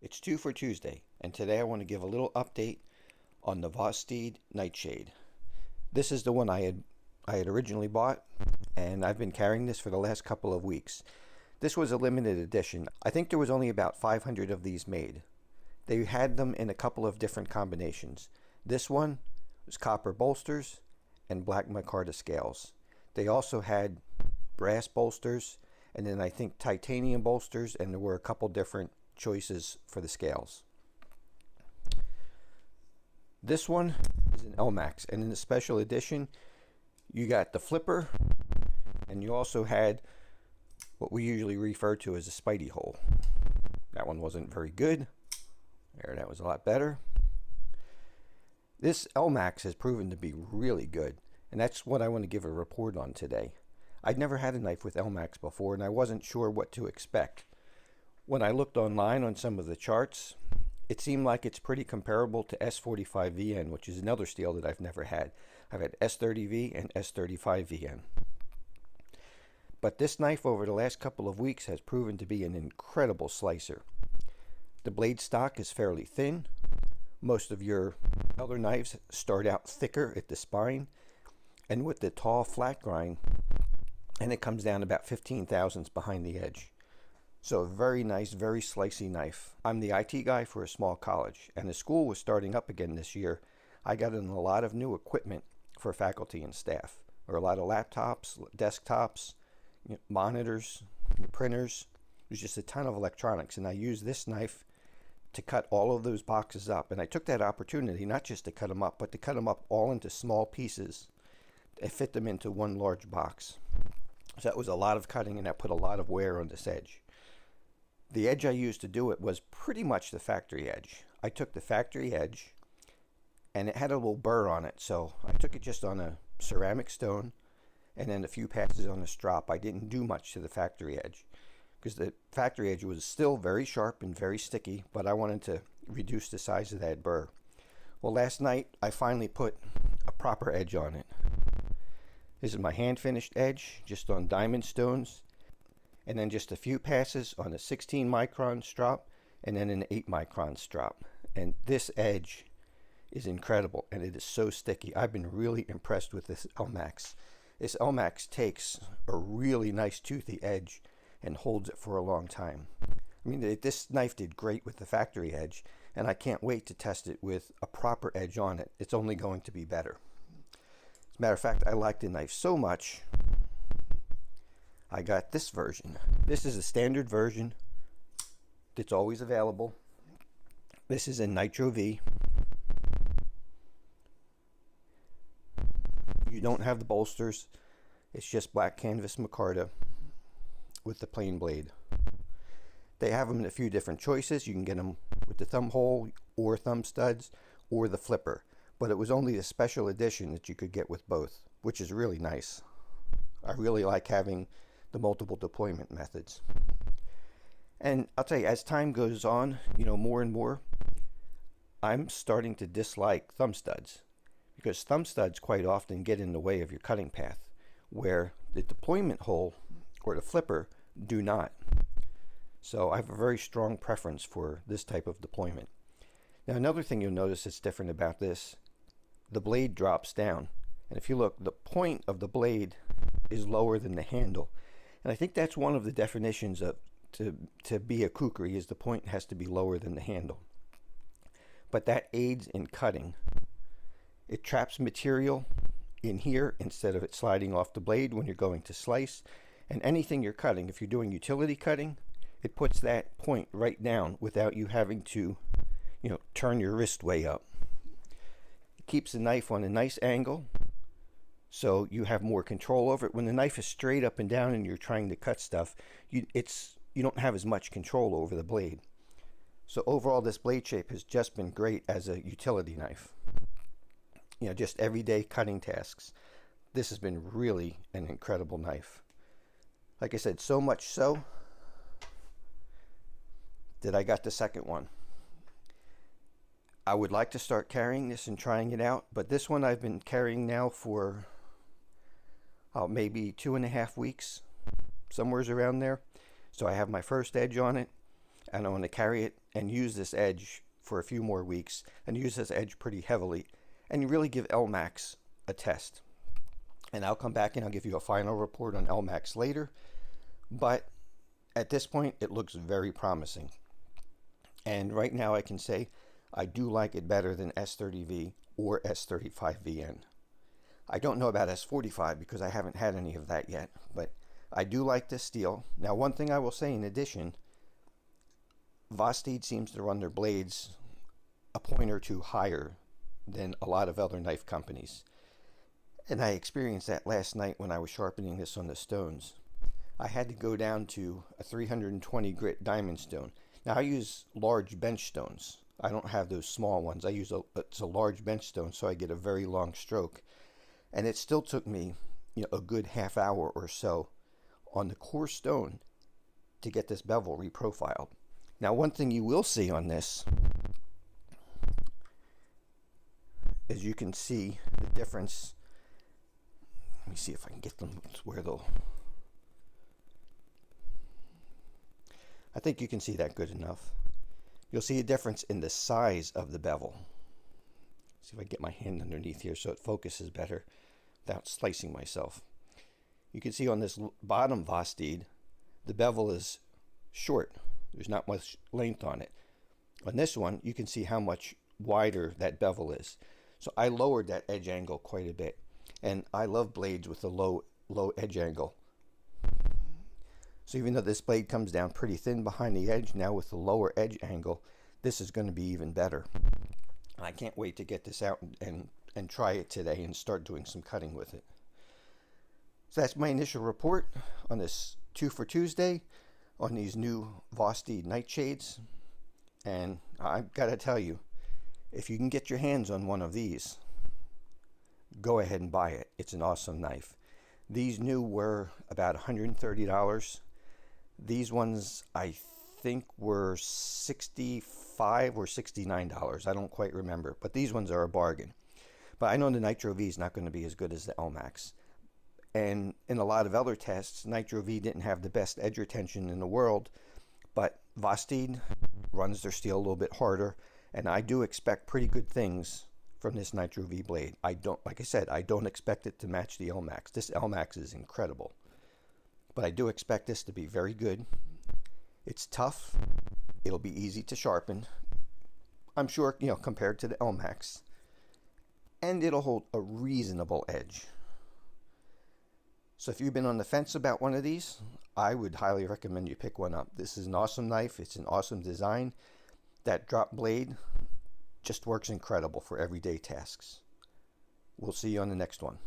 It's 2 for Tuesday, and today I want to give a little update on the Vosteed Nightshade. This is the one I had originally bought, and I've been carrying this for the last couple of weeks. This was a limited edition. I think there was only about 500 of these made. They had them in a couple of different combinations. This one was copper bolsters and black micarta scales. They also had brass bolsters, and then I think titanium bolsters, and there were a couple different choices for the scales. This one is an Elmax, and in the special edition you got the flipper, and you also had what we usually refer to as a spidey hole. That one wasn't very good. There, that was a lot better. This Elmax has proven to be really good, and that's what I want to give a report on today. I'd never had a knife with Elmax before, and I wasn't sure what to expect. When I looked online on some of the charts, it seemed like it's pretty comparable to S45VN, which is another steel that I've never had. I've had S30V and S35VN. But this knife over the last couple of weeks has proven to be an incredible slicer. The blade stock is fairly thin. Most of your other knives start out thicker at the spine, and with the tall flat grind, and it comes down about 15 thousandths behind the edge. So a very nice, very slicey knife. I'm the IT guy for a small college, and the school was starting up again this year. I got in a lot of new equipment for faculty and staff. There were a lot of laptops, desktops, monitors, printers. There's just a ton of electronics, and I used this knife to cut all of those boxes up. And I took that opportunity not just to cut them up, but to cut them up all into small pieces and fit them into one large box. So that was a lot of cutting, and that put a lot of wear on this edge. The edge I used to do it was pretty much the factory edge. I took the factory edge, and it had a little burr on it, so I took it just on a ceramic stone and then a few passes on a strop. I didn't do much to the factory edge because the factory edge was still very sharp and very sticky, but I wanted to reduce the size of that burr. Well, last night I finally put a proper edge on it. This is my hand finished edge, just on diamond stones, and then just a few passes on a 16 micron strop and then an 8 micron strop. And this edge is incredible, and it is so sticky. I've been really impressed with this Elmax. This Elmax takes a really nice toothy edge and holds it for a long time. I mean, this knife did great with the factory edge, and I can't wait to test it with a proper edge on it. It's only going to be better. As a matter of fact, I like the knife so much, I got this version. This is a standard version that's always available. This is in Nitro V. You don't have the bolsters. It's just black canvas micarta with the plain blade. They have them in a few different choices. You can get them with the thumb hole or thumb studs or the flipper. But it was only a special edition that you could get with both, which is really nice. I really like having the multiple deployment methods. And I'll tell you, as time goes on, more and more, I'm starting to dislike thumb studs, because thumb studs quite often get in the way of your cutting path, where the deployment hole or the flipper do not. So I have a very strong preference for this type of deployment. Now, another thing you'll notice that's different about this, the blade drops down. And if you look, the point of the blade is lower than the handle. And I think that's one of the definitions of to be a kukri, is the point has to be lower than the handle. But that aids in cutting. It traps material in here instead of it sliding off the blade when you're going to slice. And anything you're cutting, if you're doing utility cutting, it puts that point right down without you having to, turn your wrist way up. It keeps the knife on a nice angle, so you have more control over it. When the knife is straight up and down and you're trying to cut stuff, you don't have as much control over the blade. So overall, this blade shape has just been great as a utility knife. Just everyday cutting tasks. This has been really an incredible knife. Like I said, so much so that I got the second one. I would like to start carrying this and trying it out, but this one I've been carrying now for maybe 2.5 weeks, somewheres around there. So I have my first edge on it, and I want to carry it and use this edge for a few more weeks and use this edge pretty heavily and really give Elmax a test. And I'll come back and I'll give you a final report on Elmax later. But at this point, it looks very promising. And right now I can say I do like it better than S30V or S35VN. I don't know about S45 because I haven't had any of that yet, but I do like this steel. Now, one thing I will say in addition, Vosteed seems to run their blades a point or two higher than a lot of other knife companies. And I experienced that last night when I was sharpening this on the stones. I had to go down to a 320 grit diamond stone. Now, I use large bench stones. I don't have those small ones. I use it's a large bench stone, so I get a very long stroke. And it still took me, a good half hour or so on the core stone to get this bevel reprofiled. Now, one thing you will see on this is you can see the difference. Let me see if I can get them to where they'll... I think you can see that good enough. You'll see a difference in the size of the bevel. See if I can get my hand underneath here so it focuses better without slicing myself. You can see on this bottom Vosteed, the bevel is short. There's not much length on it. On this one, you can see how much wider that bevel is. So I lowered that edge angle quite a bit. And I love blades with a low edge angle. So even though this blade comes down pretty thin behind the edge, now with the lower edge angle, this is going to be even better. I can't wait to get this out and try it today and start doing some cutting with it. So that's my initial report on this 2 for Tuesday on these new Vosteed Nightshades. And I've got to tell you, if you can get your hands on one of these, go ahead and buy it. It's an awesome knife. These new were about $130. These ones I think were $65 or $69. I don't quite remember, but these ones are a bargain. But I know the Nitro V is not going to be as good as the Elmax. And in a lot of other tests, Nitro V didn't have the best edge retention in the world, but Vosteed runs their steel a little bit harder, and I do expect pretty good things from this Nitro V blade. Like I said, I don't expect it to match the Elmax. This Elmax is incredible. But I do expect this to be very good. It's tough. It'll be easy to sharpen. I'm sure, compared to the Elmax. And it'll hold a reasonable edge. So if you've been on the fence about one of these, I would highly recommend you pick one up. This is an awesome knife. It's an awesome design. That drop blade just works incredible for everyday tasks. We'll see you on the next one.